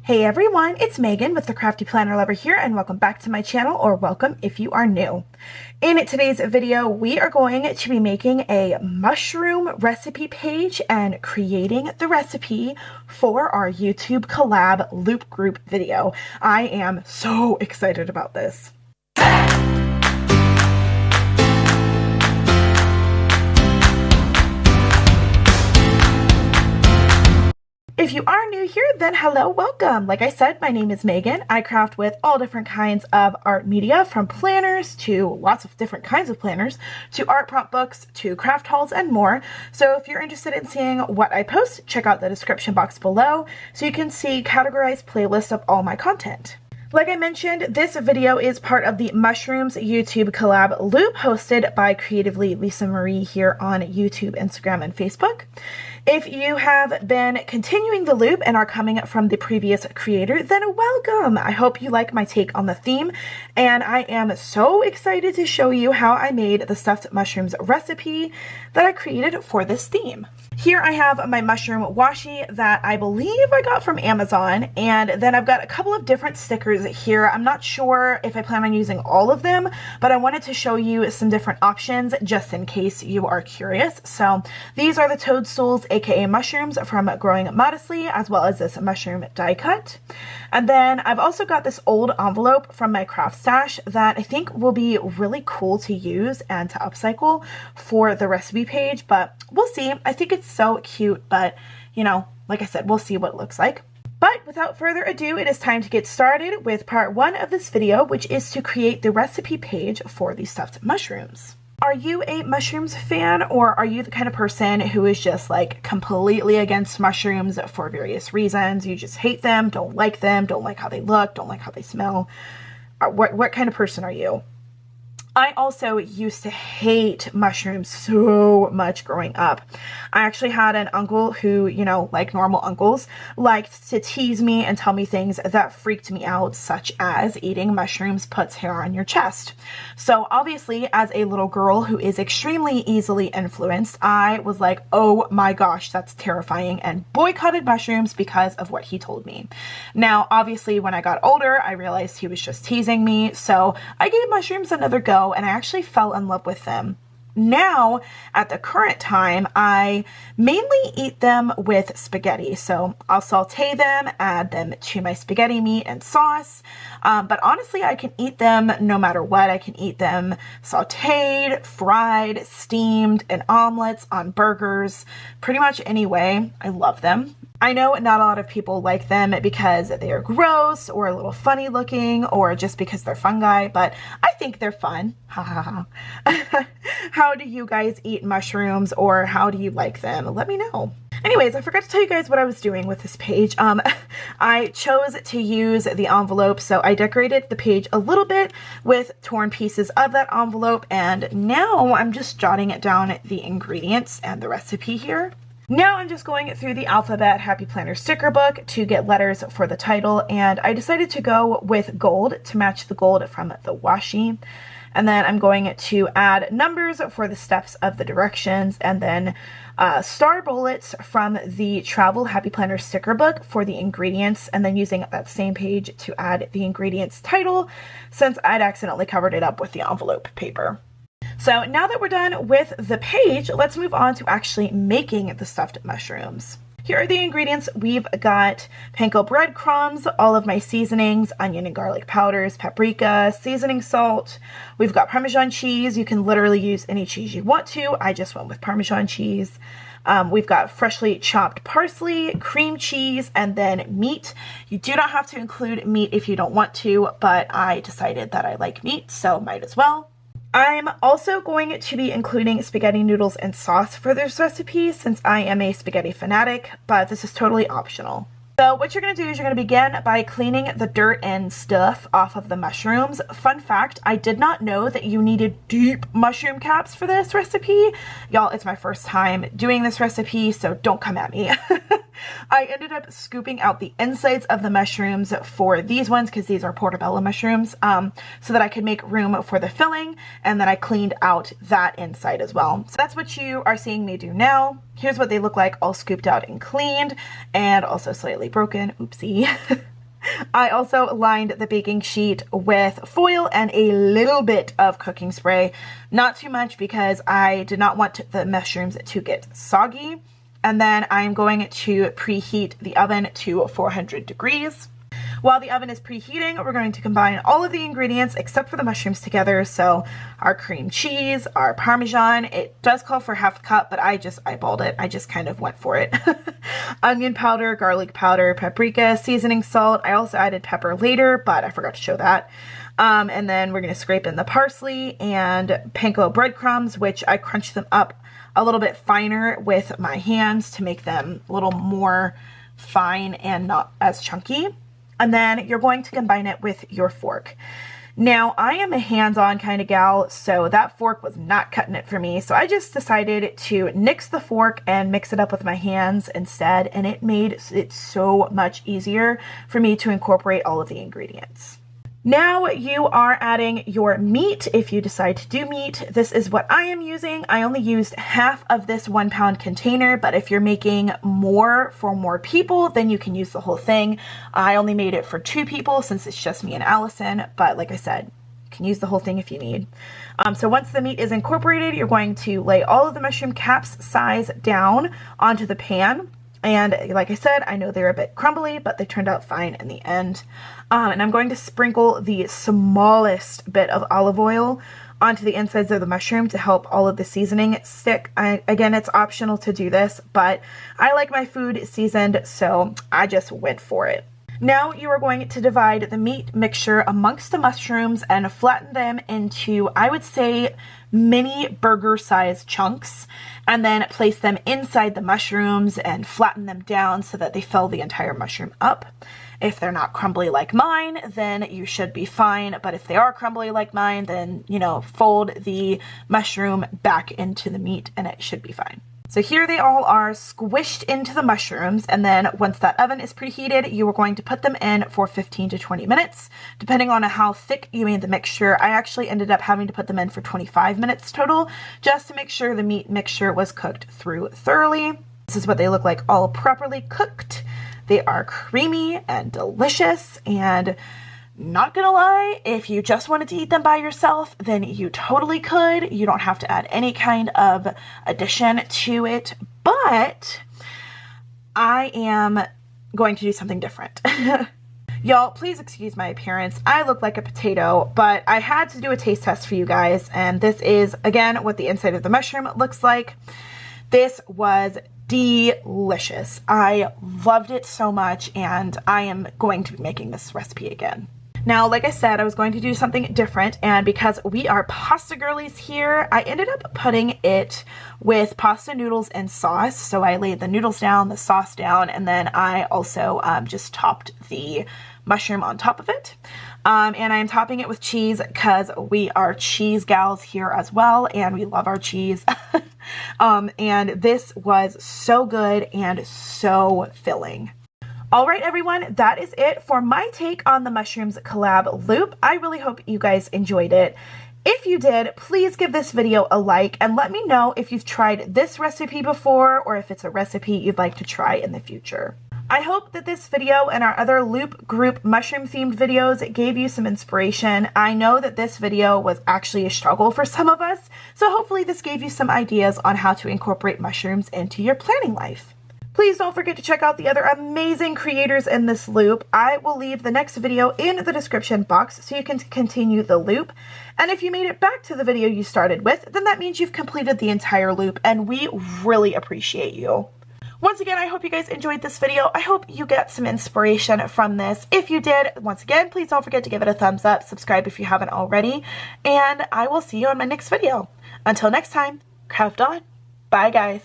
Hey everyone, it's Megan with the Crafty Planner Lover here, and welcome back to my channel, or welcome if you are new. In today's video, we are going to be making a mushroom recipe page and creating the recipe for our YouTube collab loop group video. I am so excited about this. If you are new here, then hello, welcome. Like I said, my name is Megan. I craft with all different kinds of art media, from planners to lots of different kinds of planners, to art prompt books, to craft hauls, and more. So if you're interested in seeing what I post, check out the description box below so you can see categorized playlists of all my content. Like I mentioned, this video is part of the Mushrooms YouTube collab loop hosted by Creatively Lisa Marie here on YouTube, Instagram, and Facebook. If you have been continuing the loop and are coming from the previous creator, then welcome! I hope you like my take on the theme, and I am so excited to show you how I made the stuffed mushrooms recipe that I created for this theme. Here I have my mushroom washi that I believe I got from Amazon, and then I've got a couple of different stickers here. I'm not sure if I plan on using all of them, but I wanted to show you some different options just in case you are curious. So these are the toadstools, aka mushrooms, from Growing Modestly, as well as this mushroom die cut. And then I've also got this old envelope from my craft stash that I think will be really cool to use and to upcycle for the recipe page, but we'll see. I think it's so cute, but you know, like I said, we'll see what it looks like. But without further ado, it is time to get started with part one of this video, which is to create the recipe page for the stuffed mushrooms. Are you a mushrooms fan, or are you the kind of person who is just like completely against mushrooms for various reasons? You just hate them, don't like how they look, don't like how they smell. What kind of person are you? I also used to hate mushrooms so much growing up. I actually had an uncle who, you know, like normal uncles, liked to tease me and tell me things that freaked me out, such as eating mushrooms puts hair on your chest. So obviously, as a little girl who is extremely easily influenced, I was like, oh my gosh, that's terrifying, and boycotted mushrooms because of what he told me. Now, obviously, when I got older, I realized he was just teasing me, so I gave mushrooms another go, and I actually fell in love with them. Now, at the current time, I mainly eat them with spaghetti. So I'll saute them, add them to my spaghetti meat and sauce. But honestly, I can eat them no matter what. I can eat them sauteed, fried, steamed, in omelets, on burgers, pretty much any way. I love them. I know not a lot of people like them because they are gross or a little funny looking, or just because they're fungi, but I think they're fun. Ha ha ha. How do you guys eat mushrooms, or how do you like them? Let me know. Anyways, I forgot to tell you guys what I was doing with this page. I chose to use the envelope, so I decorated the page a little bit with torn pieces of that envelope, and now I'm just jotting it down, the ingredients and the recipe here. Now I'm just going through the Alphabet Happy Planner sticker book to get letters for the title, and I decided to go with gold to match the gold from the washi. And then I'm going to add numbers for the steps of the directions, and then star bullets from the Travel Happy Planner sticker book for the ingredients, and then using that same page to add the ingredients title, since I'd accidentally covered it up with the envelope paper. So now that we're done with the page, let's move on to actually making the stuffed mushrooms. Here are the ingredients. We've got panko breadcrumbs, all of my seasonings, onion and garlic powders, paprika, seasoning salt. We've got Parmesan cheese. You can literally use any cheese you want to. I just went with Parmesan cheese. We've got freshly chopped parsley, cream cheese, and then meat. You do not have to include meat if you don't want to, but I decided that I like meat, so might as well. I'm also going to be including spaghetti noodles and sauce for this recipe, since I am a spaghetti fanatic, but this is totally optional. So what you're going to do is you're going to begin by cleaning the dirt and stuff off of the mushrooms. Fun fact, I did not know that you needed deep mushroom caps for this recipe. Y'all, it's my first time doing this recipe, so don't come at me. I ended up scooping out the insides of the mushrooms for these ones, because these are portobello mushrooms, so that I could make room for the filling, and then I cleaned out that inside as well. So that's what you are seeing me do now. Here's what they look like all scooped out and cleaned, and also slightly broken. Oopsie. I also lined the baking sheet with foil and a little bit of cooking spray. Not too much because I did not want the mushrooms to get soggy. And then I'm going to preheat the oven to 400 degrees. While the oven is preheating, we're going to combine all of the ingredients except for the mushrooms together. So our cream cheese, our parmesan, it does call for half a cup, but I just eyeballed it. I just kind of went for it. Onion powder, garlic powder, paprika, seasoning salt. I also added pepper later, but I forgot to show that. And then we're going to scrape in the parsley and panko breadcrumbs, which I crunched them up a little bit finer with my hands to make them a little more fine and not as chunky. And then you're going to combine it with your fork. Now, I am a hands-on kind of gal, so that fork was not cutting it for me. So I just decided to nix the fork and mix it up with my hands instead. And it made it so much easier for me to incorporate all of the ingredients. Now you are adding your meat if you decide to do meat. This is what I am using. I only used half of this 1 pound container, but if you're making more for more people, then you can use the whole thing. I only made it for 2 people since it's just me and Allison, but like I said, you can use the whole thing if you need. So once the meat is incorporated, you're going to lay all of the mushroom caps size down onto the pan. And like I said, I know they're a bit crumbly, but they turned out fine in the end. And I'm going to sprinkle the smallest bit of olive oil onto the insides of the mushroom to help all of the seasoning stick. Again, it's optional to do this, but I like my food seasoned, so I just went for it. Now you are going to divide the meat mixture amongst the mushrooms and flatten them into, I would say, mini burger-sized chunks, and then place them inside the mushrooms and flatten them down so that they fill the entire mushroom up. If they're not crumbly like mine, then you should be fine, but if they are crumbly like mine, then, you know, fold the mushroom back into the meat and it should be fine. So here they all are squished into the mushrooms, and then once that oven is preheated, you are going to put them in for 15 to 20 minutes, depending on how thick you made the mixture. I actually ended up having to put them in for 25 minutes total, just to make sure the meat mixture was cooked through thoroughly. This is what they look like all properly cooked. They are creamy and delicious, and not gonna lie, if you just wanted to eat them by yourself, then you totally could. You don't have to add any kind of addition to it, but I am going to do something different. Y'all, please excuse my appearance. I look like a potato, but I had to do a taste test for you guys, and this is, again, what the inside of the mushroom looks like. This was delicious. I loved it so much, and I am going to be making this recipe again. Now, like I said, I was going to do something different, and because we are pasta girlies here, I ended up putting it with pasta noodles and sauce. So I laid the noodles down, the sauce down, and then I also just topped the mushroom on top of it. And I'm topping it with cheese because we are cheese gals here as well, and we love our cheese. And this was so good and so filling. All right, everyone, that is it for my take on the mushrooms collab loop. I really hope you guys enjoyed it. If you did, please give this video a like and let me know if you've tried this recipe before or if it's a recipe you'd like to try in the future. I hope that this video and our other loop group mushroom themed videos gave you some inspiration. I know that this video was actually a struggle for some of us, so hopefully this gave you some ideas on how to incorporate mushrooms into your planning life. Please don't forget to check out the other amazing creators in this loop. I will leave the next video in the description box so you can continue the loop. And if you made it back to the video you started with, then that means you've completed the entire loop, and we really appreciate you. Once again, I hope you guys enjoyed this video. I hope you get some inspiration from this. If you did, once again, please don't forget to give it a thumbs up, subscribe if you haven't already, and I will see you on my next video. Until next time, craft on. Bye, guys.